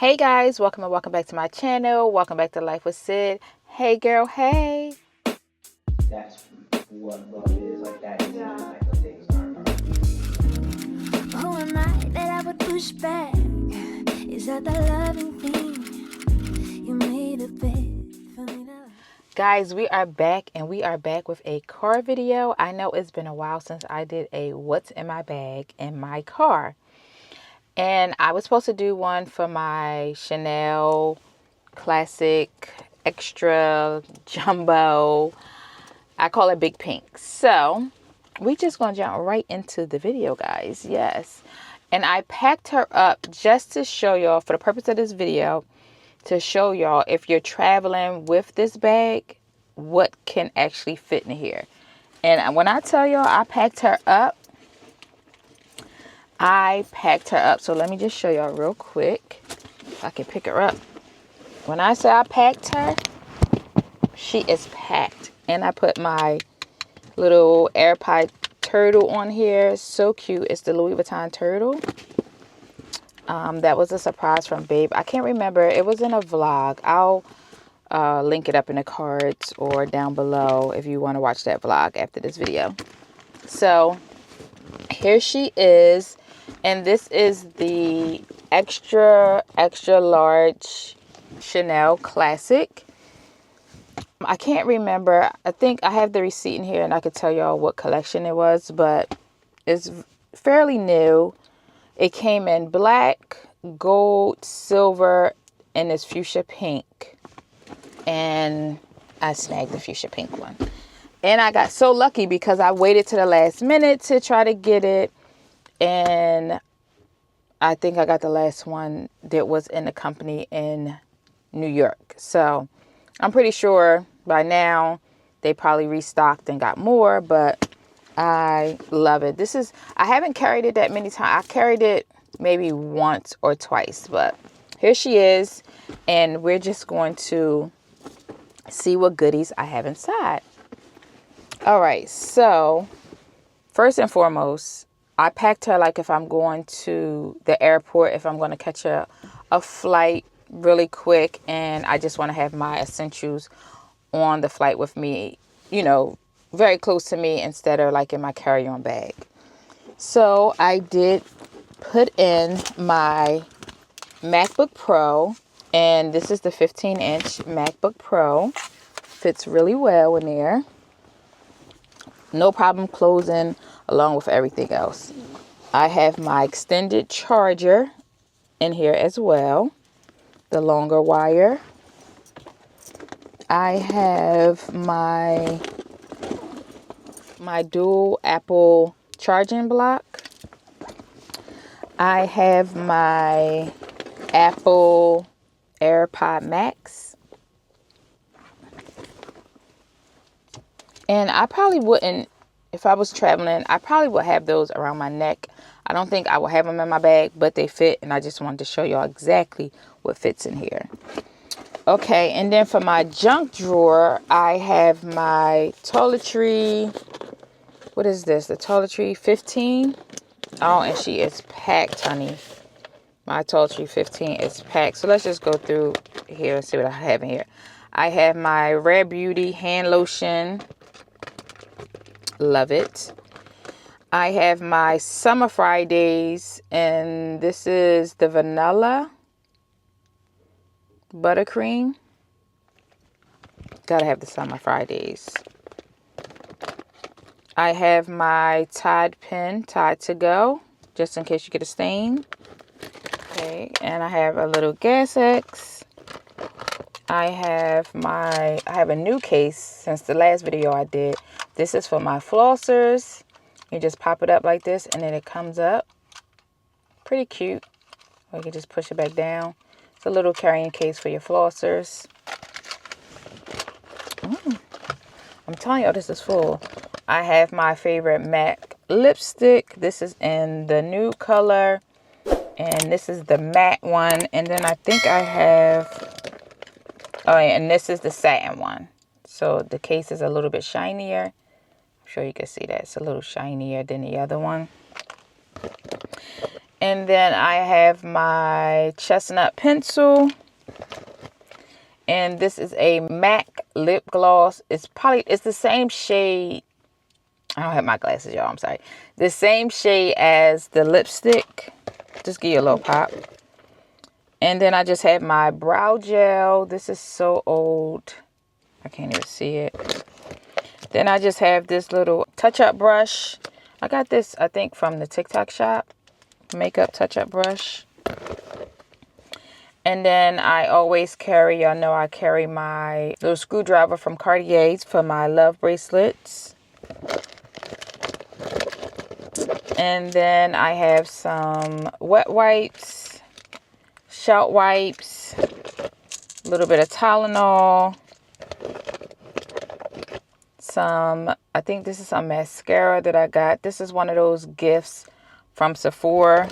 Hey guys, welcome back to my channel. Welcome back to Life with Syd. Hey girl, hey. That's what love is, like that is the type of things are. Who am I that I would push back? Is that the loving thing you made a bed for me to... Guys, we are back and we are back with a car video. I know it's been a while since I did a what's in my bag in my car. And I was supposed to do one for my Chanel Classic Extra Jumbo. I call it Big Pink. So we just gonna jump right into the video, guys. Yes. And I packed her up just to show y'all, for the purpose of this video, to show y'all if you're traveling with this bag, what can actually fit in here. And when I tell y'all I packed her up, so let me just show y'all real quick if I can pick her up. When I say I packed her, she is packed. And I put my little AirPod turtle on here. So cute. It's the Louis Vuitton turtle. That was a surprise from Babe. I can't remember. It was in a vlog. I'll link it up in the cards or down below if you want to watch that vlog after this video. So here she is. And this is the extra large Chanel Classic. I can't remember. I think I have the receipt in here and I could tell y'all what collection it was, but it's fairly new. It came in black, gold, silver, and this fuchsia pink. And I snagged the fuchsia pink one. And I got so lucky because I waited to the last minute to try to get it. And I think I got the last one that was in the company in New York. So I'm pretty sure by now they probably restocked and got more, but I love it. I haven't carried it that many times. I carried it maybe once or twice, but here she is. And we're just going to see what goodies I have inside. All right. So first and foremost, I packed her like if I'm going to the airport, if I'm going to catch a flight really quick and I just want to have my essentials on the flight with me, you know, very close to me instead of like in my carry-on bag. So I did put in my MacBook Pro, and this is the 15-inch MacBook Pro. Fits really well in there. No problem closing along with everything else. I have my extended charger in here as well, the longer wire. I have my dual Apple charging block. I have my Apple AirPods Max. And I probably wouldn't, if I was traveling, I probably would have those around my neck. I don't think I will have them in my bag, but they fit. And I just wanted to show y'all exactly what fits in here. Okay, and then for my junk drawer, I have my toiletry. What is this? The toiletry 15. Oh, and she is packed, honey. My toiletry 15 is packed. So let's just go through here and see what I have in here. I have my Rare Beauty hand lotion. Love it. I have my Summer Fridays, and this is the vanilla buttercream. Gotta have the Summer Fridays. I have my Tide pen, Tide to go, just in case you get a stain. Okay, and I have a little Gas X. I have a new case since the last video I did. This is for my flossers. You just pop it up like this and then it comes up. Pretty cute. Or you can just push it back down. It's a little carrying case for your flossers. I'm telling y'all, this is full. I have my favorite MAC lipstick. This is in the nude color. And this is the matte one. And then I think I have... Oh, yeah, and this is the satin one. So the case is a little bit shinier. I'm sure you can see that. It's a little shinier than the other one. And then I have my Chestnut Pencil. And this is a MAC lip gloss. It's the same shade. I don't have my glasses, y'all. I'm sorry. The same shade as the lipstick. Just give you a little pop. And then I just have my brow gel. This is so old. I can't even see it. Then I just have this little touch-up brush. I got this, I think, from the TikTok shop. Makeup touch-up brush. And then I always carry, y'all know I carry my little screwdriver from Cartier's for my love bracelets. And then I have some wet wipes, shout wipes, a little bit of Tylenol, I think this is some mascara that I got. This is one of those gifts from Sephora.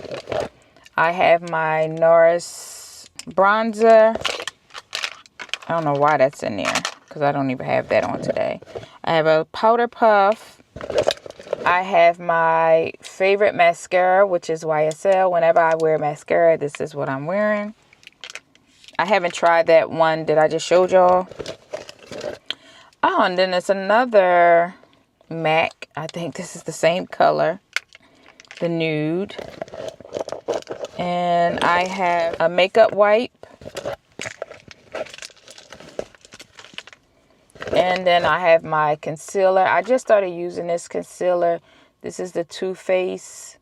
I have my NARS bronzer. I don't know why that's in there because I don't even have that on today. I have a powder puff. I have my favorite mascara, which is YSL. Whenever I wear mascara, this is what I'm wearing. I haven't tried that one that I just showed y'all. Oh, and then it's another MAC. I think this is the same color. The nude. And I have a makeup wipe. And then I have my concealer. I just started using this concealer. This is the Too Faced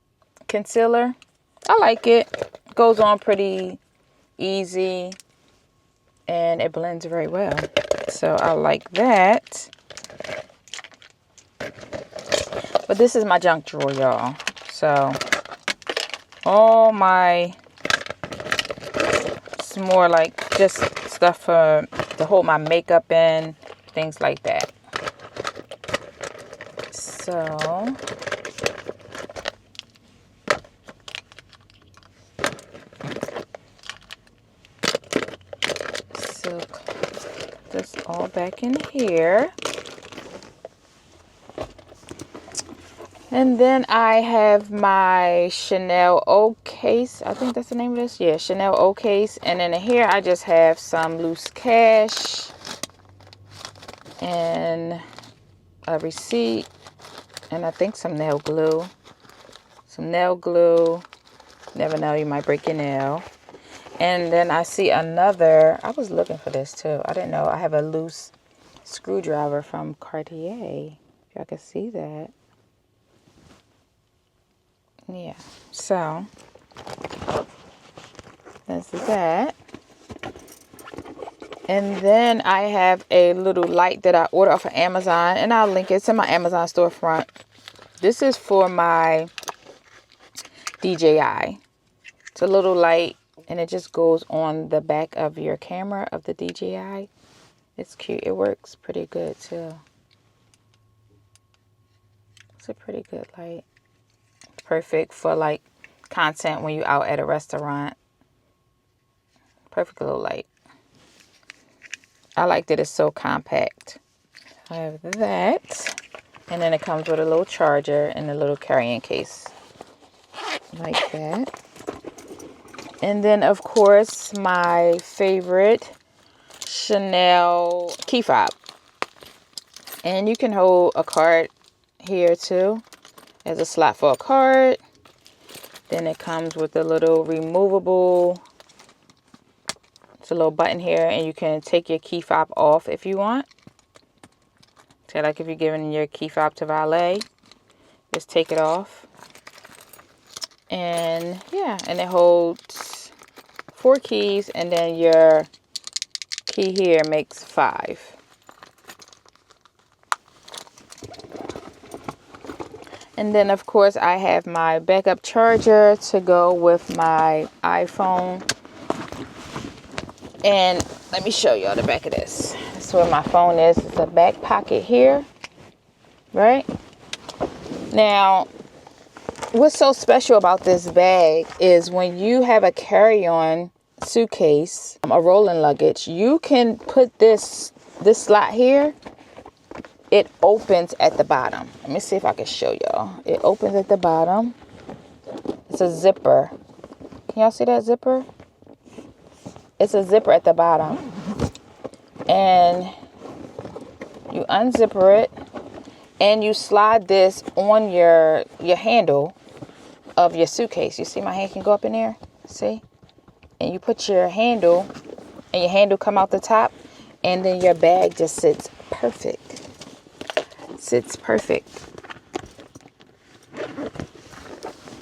concealer. I like it. Goes on pretty easy. And it blends very well. So I like that. But this is my junk drawer, y'all. So all my, it's more like just stuff to hold my makeup in, things like that. So this all back in here. And then I have my Chanel O case. I think that's the name of this. Yeah, Chanel O case. And then in here I just have some loose cash and a receipt and I think some nail glue. Some nail glue. Never know, you might break your nail. And then I see another, I was looking for this too. I didn't know. I have a loose screwdriver from Cartier. If y'all can see that. Yeah, so that's that. And then I have a little light that I ordered off of Amazon. And I'll link it. It's in my Amazon storefront. This is for my DJI. It's a little light. And it just goes on the back of your camera of the DJI. It's cute. It works pretty good too. It's a pretty good light. Perfect for like content when you're out at a restaurant. Perfect little light. I like that it's so compact. I have that. And then it comes with a little charger and a little carrying case. Like that. And then, of course, my favorite Chanel key fob. And you can hold a card here too. There's a slot for a card. Then it comes with a little removable. It's a little button here. And you can take your key fob off if you want. So like if you're giving your key fob to valet. Just take it off. And yeah, and it holds 4 keys, and then your key here makes 5. And then of course I have my backup charger to go with my iPhone. And let me show y'all the back of this. That's where my phone is. It's a back pocket here, right? Now, what's so special about this bag is when you have a carry-on suitcase, a rolling luggage, you can put this slot here. It opens at the bottom. Let me see if I can show y'all. It opens at the bottom. it's a zipper. Can y'all see that zipper? It's a zipper at the bottom. And you unzipper it. And you slide this on your handle of your suitcase. You see my hand can go up in there? See? And you put your handle, and your handle come out the top, and then your bag just sits perfect. Sits perfect.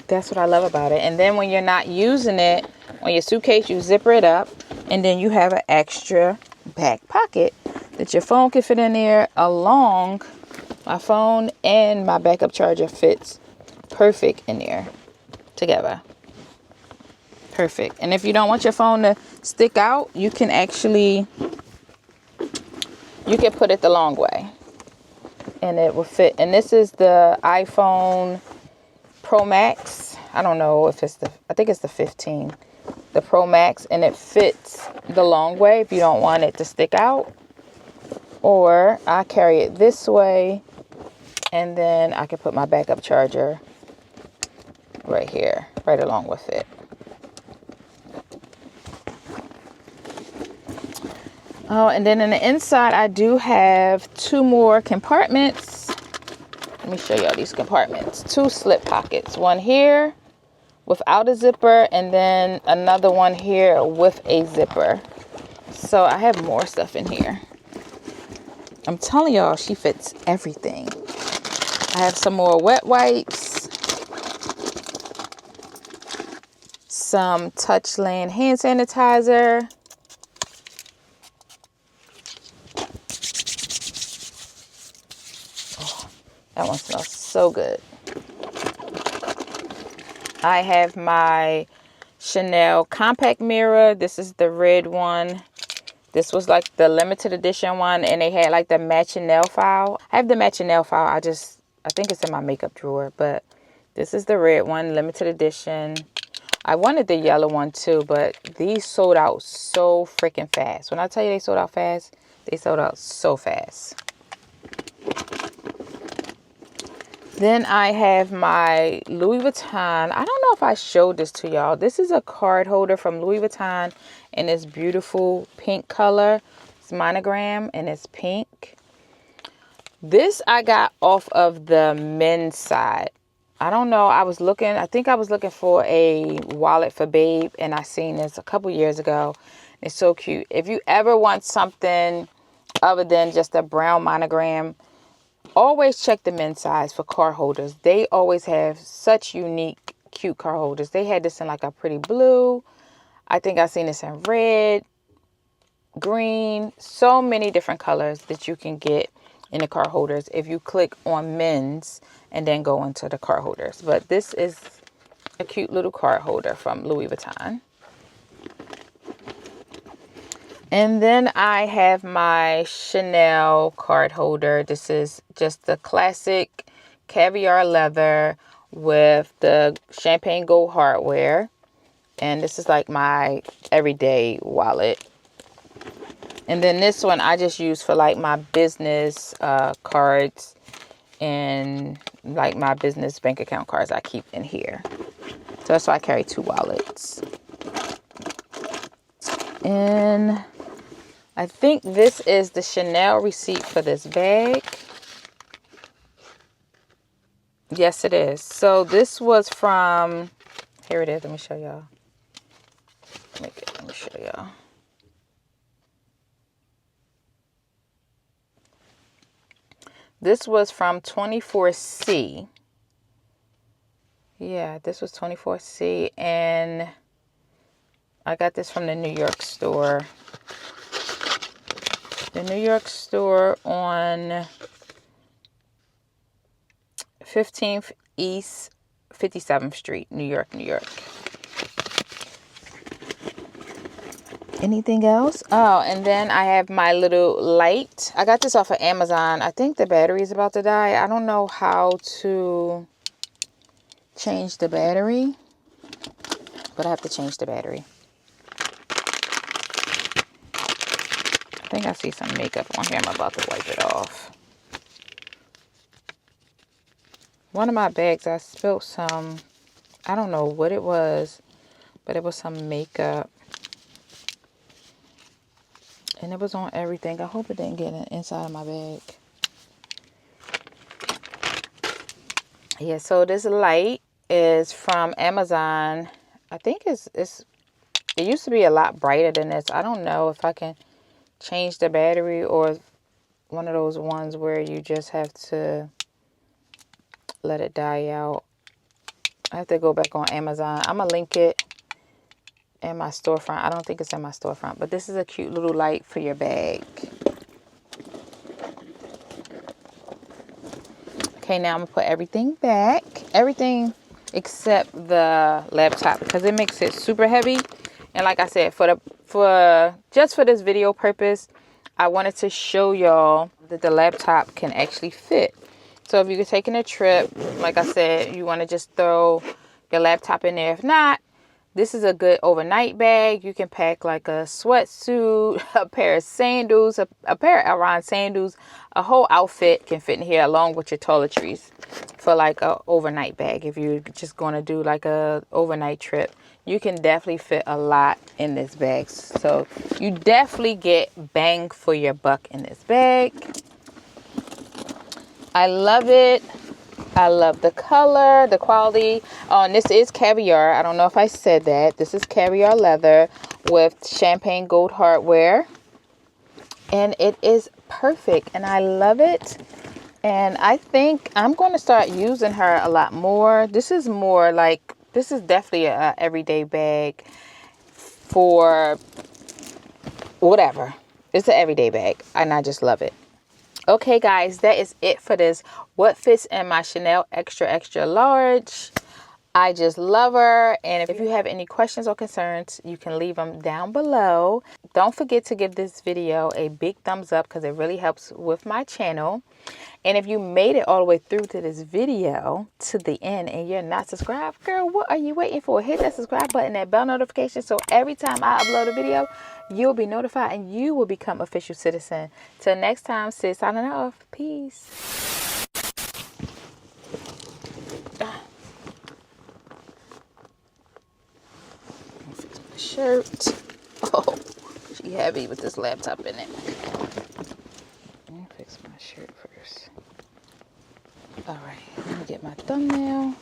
That's what I love about it. And then when you're not using it on your suitcase, you zipper it up, and then you have an extra back pocket that your phone can fit in there. Along my phone and my backup charger fits perfect in there together. Perfect. And if you don't want your phone to stick out, you can put it the long way, and it will fit. And this is the iPhone Pro Max. I don't know if I think it's the 15, the Pro Max, and it fits the long way if you don't want it to stick out. Or I carry it this way, and then I can put my backup charger right here, right along with it. Oh, and then in the inside, I do have 2 more compartments. Let me show y'all these compartments. 2 slip pockets. One here without a zipper, and then another one here with a zipper. So I have more stuff in here. I'm telling y'all, she fits everything. I have some more wet wipes, some Touchland hand sanitizer, that one smells so good. I have my Chanel compact mirror. This is the red one. This was like the limited edition one, and they had like the matching nail file. I have the matching nail file. I think it's in my makeup drawer, but this is the red one, limited edition. I wanted the yellow one too, but these sold out so freaking fast. When I tell you they sold out fast, they sold out so fast. Then I have my Louis Vuitton. I don't know if I showed this to y'all. This is a card holder from Louis Vuitton in this beautiful pink color. It's monogram and it's pink. This I got off of the men's side. I don't know. I think I was looking for a wallet for babe, and I seen this a couple years ago. It's so cute. If you ever want something other than just a brown monogram, always check the men's size for card holders. They always have such unique, cute card holders. They had this in like a pretty blue. I think I've seen this in red, green, so many different colors that you can get in the card holders if you click on men's and then go into the card holders. But this is a cute little card holder from Louis Vuitton. And then I have my Chanel card holder. This is just the classic caviar leather with the champagne gold hardware. And this is like my everyday wallet. And then this one I just use for like my business cards and like my business bank account cards I keep in here. So that's why I carry 2 wallets. And I think this is the Chanel receipt for this bag. Yes, it is. So this was from, here it is. Let me show y'all. Let me show y'all. This was from 24C. Yeah, this was 24C. And I got this from the New York store. The New York store on 15th East 57th Street, New York, New York. Anything else? Oh, and then I have my little light. I got this off of Amazon. I think the battery is about to die. I don't know how to change the battery, but I have to change the battery. I think I see some makeup on here. I'm about to wipe it off. One of my bags, I spilled some I don't know what it was, but it was some makeup. And it was on everything. I hope it didn't get inside of my bag. Yeah, so this light is from Amazon. I think it used to be a lot brighter than this. I don't know if I can change the battery or one of those ones where you just have to let it die out. I have to go back on Amazon. I'm going to link it in my storefront. I don't think it's in my storefront, but this is a cute little light for your bag. Okay, now I'm going to put everything back. Everything except the laptop because it makes it super heavy. And like I said, just for this video purpose, I wanted to show y'all that the laptop can actually fit. So if you're taking a trip, like I said, you want to just throw your laptop in there. If not, this is a good overnight bag. You can pack like a sweatsuit, a pair of sandals, a pair of Aran sandals. A whole outfit can fit in here along with your toiletries for like a overnight bag. If you're just going to do like a overnight trip, you can definitely fit a lot in this bag. So you definitely get bang for your buck in this bag. I love it. I love the color, the quality. Oh, and this is caviar. I don't know if I said that. This is caviar leather with champagne gold hardware. And it is perfect. And I love it. And I think I'm going to start using her a lot more. This is more like, this is definitely an everyday bag for whatever. It's an everyday bag. And I just love it. Okay, guys, that is it for this. What fits in my Chanel extra large. I just love her. And if you have any questions or concerns, you can leave them down below. Don't forget to give this video a big thumbs up because it really helps with my channel. And if you made it all the way through to this video to the end and you're not subscribed, girl, what are you waiting for? Hit that subscribe button, that bell notification, so every time I upload a video, you'll be notified and you will become official citizen. Till next time, sis, signing off. Peace. Fix my shirt. Oh, she heavy with this laptop in it. Let me fix my shirt first. All right, let me get my thumbnail.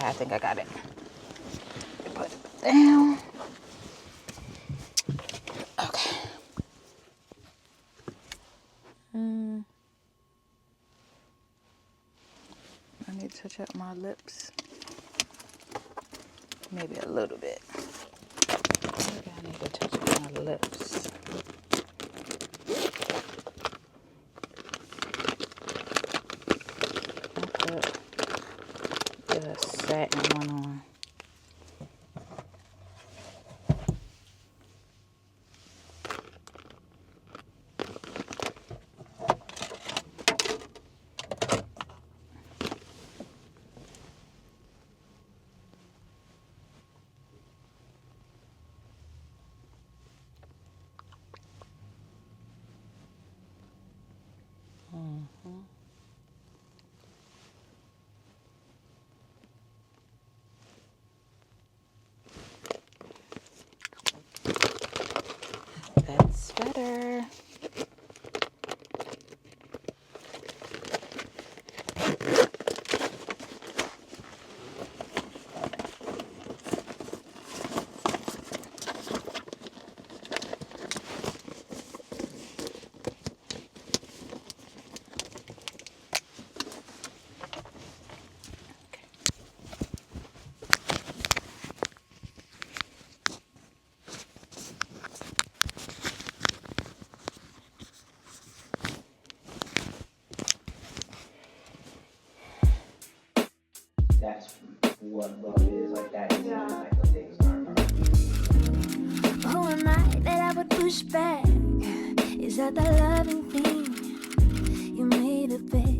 I think I got it. Put it down. Okay. I need to touch up my lips. Maybe a little bit. Maybe I need to touch up my lips. I'll put the satin one on. That's better. That's what love is. Like that is like the things aren't. Who am I that I would push back? Is that the loving thing you made a bit?